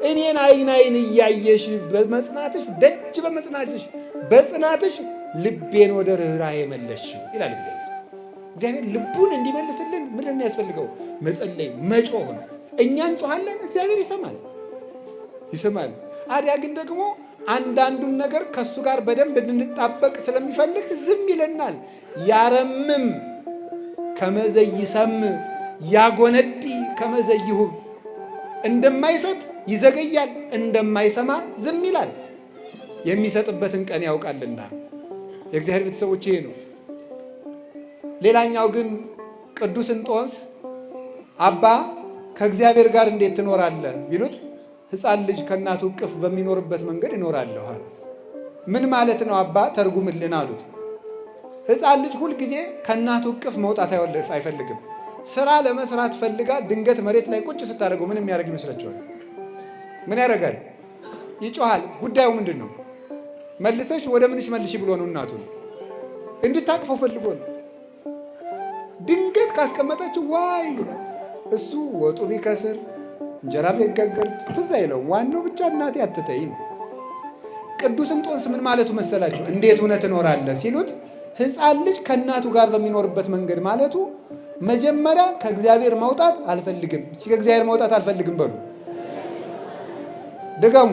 እኔን አይን እያየሽ በመጽናትሽ ደጅ በመጽናትሽ በጽናትሽ ልቤን ወደ ርኅራኄ መለስሽ ይላል እግዚአብሔር። እግዚአብሔር ልቡን እንዲመልስልን ምንድን ነው የሚያስፈልገው? መጸለይ፣ መጮህ ነው። እኛ እንጮሃለን፣ እግዚአብሔር ይሰማል። አዲያ ግን ደግሞ አንዳንዱን ነገር ከእሱ ጋር በደንብ እንድንጣበቅ ስለሚፈልግ ዝም ይለናል። ያረምም ከመዘይሰም ያጎነዲ ከመዘይሁብ፣ እንደማይሰጥ ይዘገያል፣ እንደማይሰማ ዝም ይላል። የሚሰጥበትን ቀን ያውቃልና የእግዚአብሔር ቤተሰቦች ይሄ ነው። ሌላኛው ግን ቅዱስ እንጦንስ አባ ከእግዚአብሔር ጋር እንዴት ትኖራለህ ቢሉት ሕፃን ልጅ ከእናቱ እቅፍ በሚኖርበት መንገድ እኖራለሁ አለ። ምን ማለት ነው አባ ተርጉምልን አሉት። ሕፃን ልጅ ሁልጊዜ ከእናቱ እቅፍ መውጣት አይፈልግም። ስራ ለመስራት ፈልጋ ድንገት መሬት ላይ ቁጭ ስታደርገው ምን የሚያደርግ ይመስላችኋል? ምን ያደርጋል? ይጮሃል። ጉዳዩ ምንድን ነው? መልሰሽ ወደ ምንሽ መልሽ ብሎ ነው እናቱ እንድታቅፈው ፈልጎ ነው። ድንገት ካስቀመጠችው ዋይ ይላል። እሱ ወጡ ቢከስር እንጀራ ቢጋገር ትዝ አይለው። ዋናው ብቻ እናቴ አትተይ ነው። ቅዱስ እንጦንስ ምን ማለቱ መሰላችሁ? እንዴት እውነት እኖራለህ ሲሉት ሕፃን ልጅ ከእናቱ ጋር በሚኖርበት መንገድ ማለቱ መጀመሪያ ከእግዚአብሔር መውጣት አልፈልግም። እስኪ ከእግዚአብሔር መውጣት አልፈልግም በሉ፣ ድገሙ።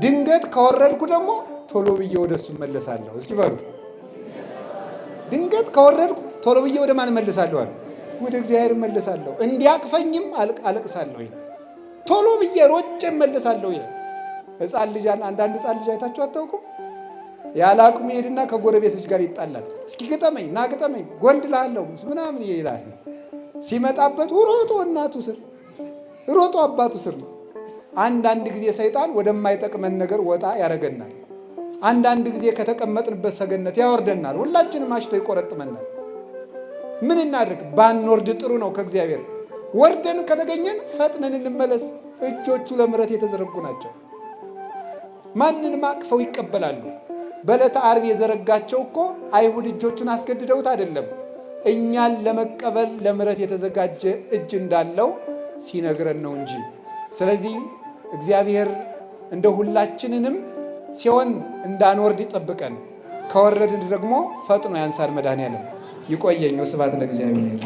ድንገት ከወረድኩ ደግሞ ቶሎ ብዬ ወደ እሱ እመለሳለሁ። እስኪ በሉ፣ ድንገት ከወረድኩ ቶሎ ብዬ ወደ ማን እመለሳለሁ አለ? ወደ እግዚአብሔር እመለሳለሁ። እንዲያቅፈኝም አለቅሳለሁ። ቶሎ ብዬ ሮጬ እመለሳለሁ። ሕፃን ልጅ አንዳንድ ሕፃን ልጅ አይታችሁ አታውቁም? ያለ አቅሙ ይሄድና ከጎረቤቶች ጋር ይጣላል። እስኪ ግጠመኝ፣ ና ግጠመኝ፣ ጎንድልሃለሁ ምናምን ይላል። ሲመጣበት ሮጦ እናቱ ስር፣ ሮጦ አባቱ ስር ነው። አንዳንድ ጊዜ ሰይጣን ወደማይጠቅመን ነገር ወጣ ያደርገናል። አንዳንድ ጊዜ ከተቀመጥንበት ሰገነት ያወርደናል። ሁላችንም አሽቶ ይቆረጥመናል። ምን እናድርግ? ባንወርድ ጥሩ ነው። ከእግዚአብሔር ወርደን ከተገኘን ፈጥነን እንመለስ። እጆቹ ለምሕረት የተዘረጉ ናቸው። ማንንም አቅፈው ይቀበላሉ። በዕለተ ዓርብ የዘረጋቸው እኮ አይሁድ እጆቹን አስገድደውት አይደለም፣ እኛን ለመቀበል ለምሕረት የተዘጋጀ እጅ እንዳለው ሲነግረን ነው እንጂ። ስለዚህ እግዚአብሔር እንደ ሁላችንንም ሲሆን እንዳንወርድ ይጠብቀን፣ ከወረድን ደግሞ ፈጥኖ ያንሳን። መድኃኔዓለም ይቆየኝ። ስብሐት ለእግዚአብሔር።